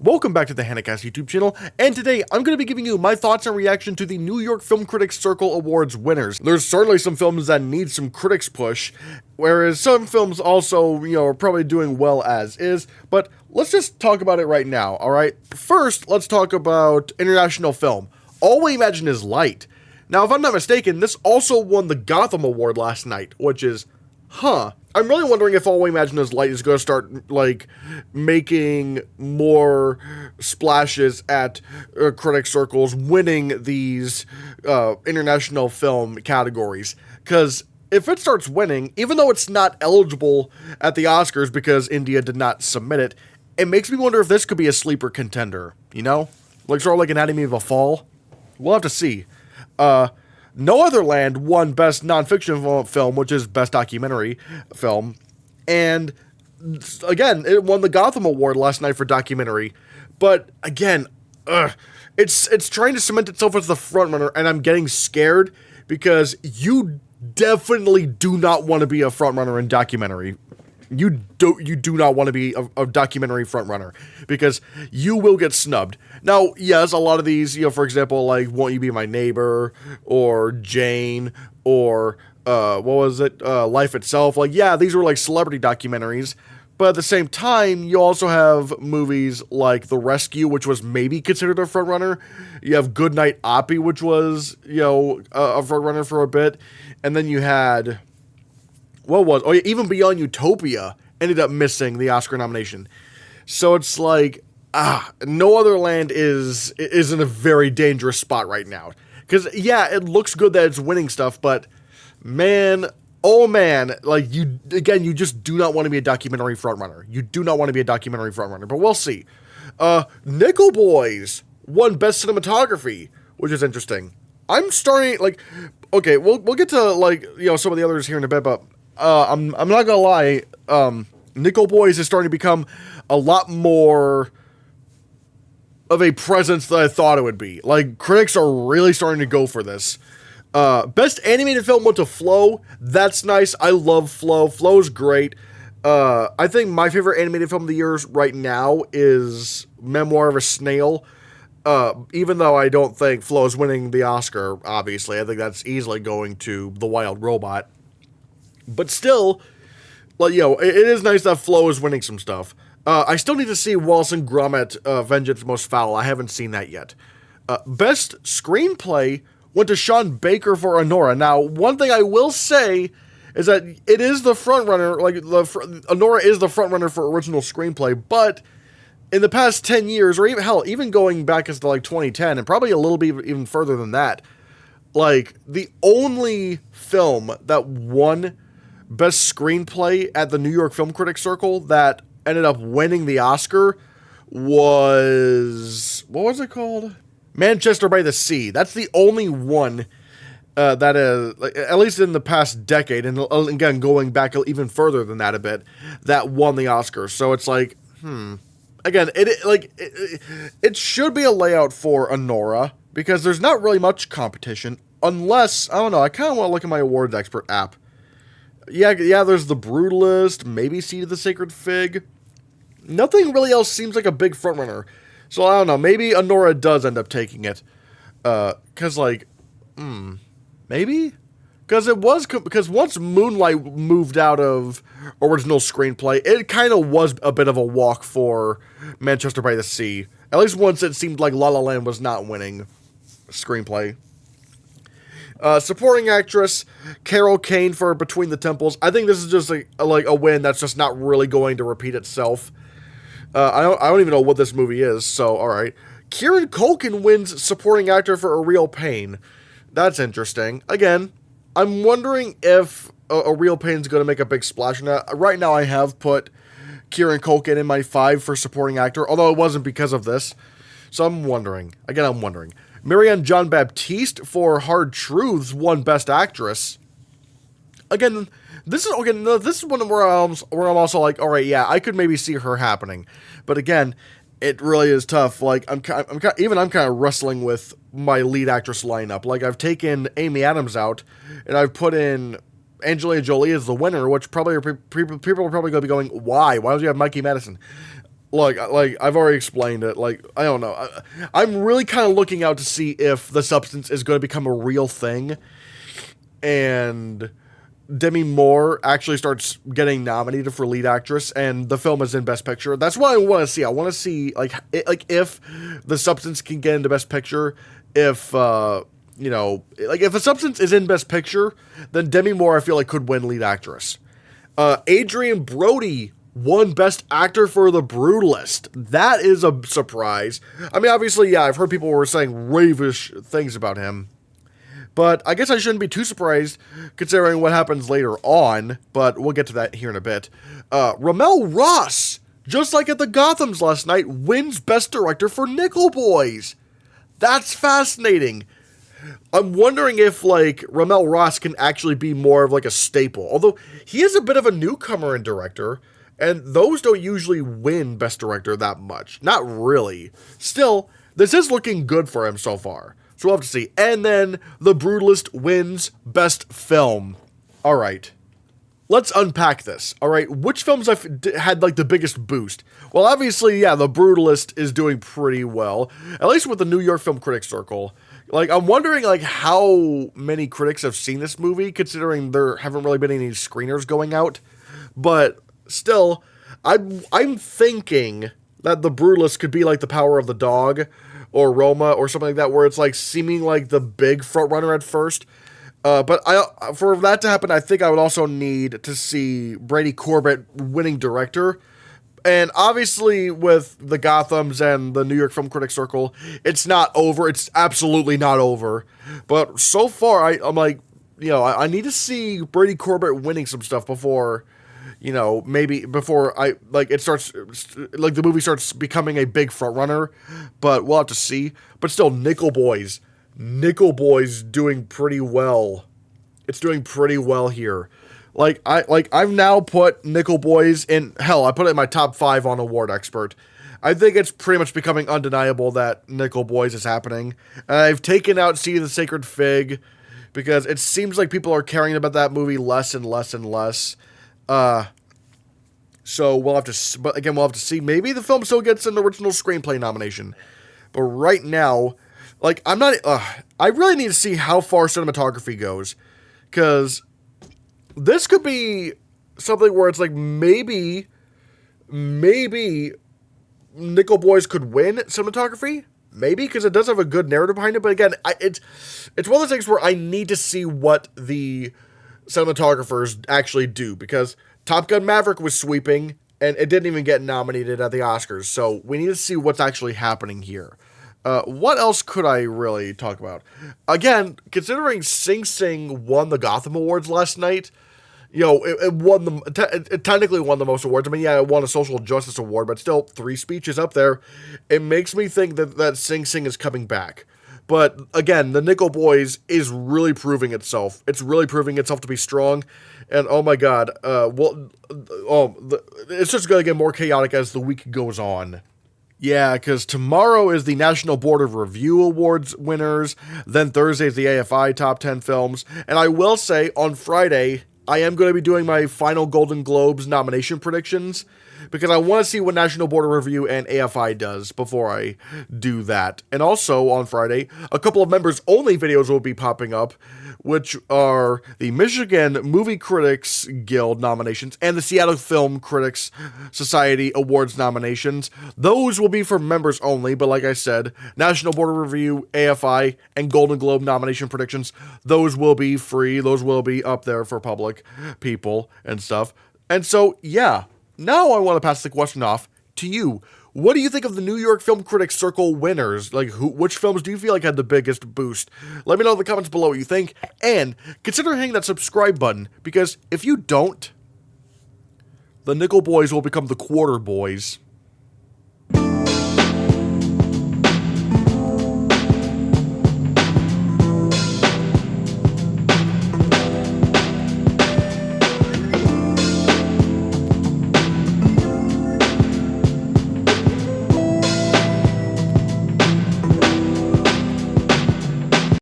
Welcome back to the Hannahcast YouTube channel, and today I'm going to be giving you my thoughts and reaction to the New York Film Critics Circle Awards winners. There's certainly some films that need some critics push, whereas some films also, are probably doing well as is, but let's just talk about it right now, alright? First, let's talk about international film. All We Imagine is Light. Now, if I'm not mistaken, this also won the Gotham Award last night, which is, I'm really wondering if All We Imagine is Light is going to start, making more splashes at critic circles, winning these international film categories. Because if it starts winning, even though it's not eligible at the Oscars because India did not submit it, it makes me wonder if this could be a sleeper contender, sort of like Anatomy of a Fall. We'll have to see. No Other Land won Best Nonfiction Film, which is Best Documentary Film. And, again, it won the Gotham Award last night for documentary. But, again, it's trying to cement itself as the frontrunner, and I'm getting scared because you definitely do not want to be a frontrunner in documentary. You do not want to be a documentary frontrunner because you will get snubbed. Now, yes, a lot of these, for example, like Won't You Be My Neighbor or Jane or Life Itself. These were celebrity documentaries. But at the same time, you also have movies like The Rescue, which was maybe considered a frontrunner. You have Goodnight Oppie, which was, a frontrunner for a bit. And then you had... Even Beyond Utopia ended up missing the Oscar nomination. So it's No Other Land is in a very dangerous spot right now. Because, it looks good that it's winning stuff, but man, you just do not want to be a documentary frontrunner. You do not want to be a documentary frontrunner, but we'll see. Nickel Boys won Best Cinematography, which is interesting. I'm starting, we'll get to, some of the others here in a bit, but I'm not gonna lie, Nickel Boys is starting to become a lot more of a presence than I thought it would be. Critics are really starting to go for this. Best Animated Film went to Flow. That's nice. I love Flow. Flow's great. I think my favorite animated film of the year right now is Memoir of a Snail. Even though I don't think Flow is winning the Oscar, obviously. I think that's easily going to The Wild Robot. But still, it is nice that Flow is winning some stuff. I still need to see Wallace and Gromit, Vengeance Most Foul. I haven't seen that yet. Best Screenplay went to Sean Baker for Anora. Now, one thing I will say is that it is the frontrunner, Anora is the frontrunner for original screenplay, but in the past 10 years, or even going back as to 2010, and probably a little bit even further than that, the only film that won Best Screenplay at the New York Film Critics Circle that ended up winning the Oscar was... what was it called? Manchester by the Sea. That's the only one that is, at least in the past decade, and again, going back even further than that a bit, that won the Oscar. So it's Again, it should be a layout for Anora, because there's not really much competition, unless, I don't know, I kind of want to look at my awards expert app. Yeah, there's The Brutalist, maybe Seed of the Sacred Fig. Nothing really else seems like a big frontrunner. So, I don't know, maybe Anora does end up taking it. Because, maybe? Because once Moonlight moved out of original screenplay, it kind of was a bit of a walk for Manchester by the Sea. At least once it seemed like La La Land was not winning screenplay. Supporting actress, Carol Kane for Between the Temples. I think this is just a win that's just not really going to repeat itself. I don't even know what this movie is, so alright. Kieran Culkin wins supporting actor for A Real Pain. That's interesting. Again, I'm wondering if A Real Pain's going to make a big splash in that. Right now I have put Kieran Culkin in my 5 for supporting actor, although it wasn't because of this. So I'm wondering. Again, I'm wondering. Marianne Jean-Baptiste for Hard Truths won Best Actress. Again, this is one where I'm also alright, yeah, I could maybe see her happening. But again, it really is tough. I'm kind of wrestling with my lead actress lineup. I've taken Amy Adams out, and I've put in Angelina Jolie as the winner, which people are probably going to be going, why? Why don't you have Mikey Madison? like I've already explained it. Like, I don't know. I'm really kind of looking out to see if The Substance is going to become a real thing, and Demi Moore actually starts getting nominated for lead actress, and the film is in Best Picture. That's what I want to see. I want to see like if The Substance can get into Best Picture. If you know, like if The Substance is in Best Picture, then Demi Moore I feel like could win lead actress. Adrian Brody won Best Actor for The Brutalist. That is a surprise. I mean, obviously, yeah, I've heard people were saying ravish things about him. But I guess I shouldn't be too surprised, considering what happens later on, but we'll get to that here in a bit. Ramel Ross, just like at the Gothams last night, wins Best Director for Nickel Boys. That's fascinating. I'm wondering if, like, Ramel Ross can actually be more of, like, a staple. Although, he is a bit of a newcomer in director, and those don't usually win Best Director that much. Not really. Still, this is looking good for him so far. So we'll have to see. And then, The Brutalist wins Best Film. Alright. Let's unpack this. Alright, which films have had, like, the biggest boost? Well, obviously, yeah, The Brutalist is doing pretty well. At least with the New York Film Critics Circle. Like, I'm wondering, like, how many critics have seen this movie, considering there haven't really been any screeners going out. But, still, I'm thinking that The Brutalist could be, like, The Power of the Dog, or Roma, or something like that, where it's, like, seeming like the big frontrunner at first. But for that to happen, I think I would also need to see Brady Corbett winning director. And obviously, with the Gothams and the New York Film Critics Circle, it's not over. It's absolutely not over. But so far, I'm like, you know, I need to see Brady Corbett winning some stuff before, you know, maybe before it starts, like the movie starts becoming a big front runner. But we'll have to see. But still, Nickel Boys doing pretty well. It's doing pretty well here. I've now put Nickel Boys in, hell, I put it in my top 5 on Award Expert. I think it's pretty much becoming undeniable that Nickel Boys is happening. I've taken out See the Sacred Fig, because it seems like people are caring about that movie less and less and less. So we'll have to, but again, we'll have to see. Maybe the film still gets an original screenplay nomination. But right now, like, I really need to see how far cinematography goes, because this could be something where it's like maybe Nickel Boys could win cinematography. Maybe, because it does have a good narrative behind it. But again, it's one of those things where I need to see what the cinematographers actually do. Because Top Gun Maverick was sweeping, and it didn't even get nominated at the Oscars. So we need to see what's actually happening here. What else could I really talk about? Again, considering Sing Sing won the Gotham Awards last night, you know, it technically won the most awards. I mean, yeah, it won a social justice award, but still, 3 speeches up there. It makes me think that Sing Sing is coming back. But again, the Nickel Boys is really proving itself. It's really proving itself to be strong. And oh my god, it's just going to get more chaotic as the week goes on. Yeah, because tomorrow is the National Board of Review Awards winners. Then Thursday is the AFI Top 10 Films. And I will say, on Friday, I am going to be doing my final Golden Globes nomination predictions, because I want to see what National Board of Review and AFI does before I do that. And also, on Friday, a couple of members-only videos will be popping up, which are the Michigan Movie Critics Guild nominations and the Seattle Film Critics Society Awards nominations. Those will be for members only, but like I said, National Board of Review, AFI, and Golden Globe nomination predictions, those will be free. Those will be up there for public people and stuff. And so, yeah, now I want to pass the question off to you. What do you think of the New York Film Critics Circle winners? Like, which films do you feel like had the biggest boost? Let me know in the comments below what you think, and consider hitting that subscribe button, because if you don't, the Nickel Boys will become the Quarter Boys.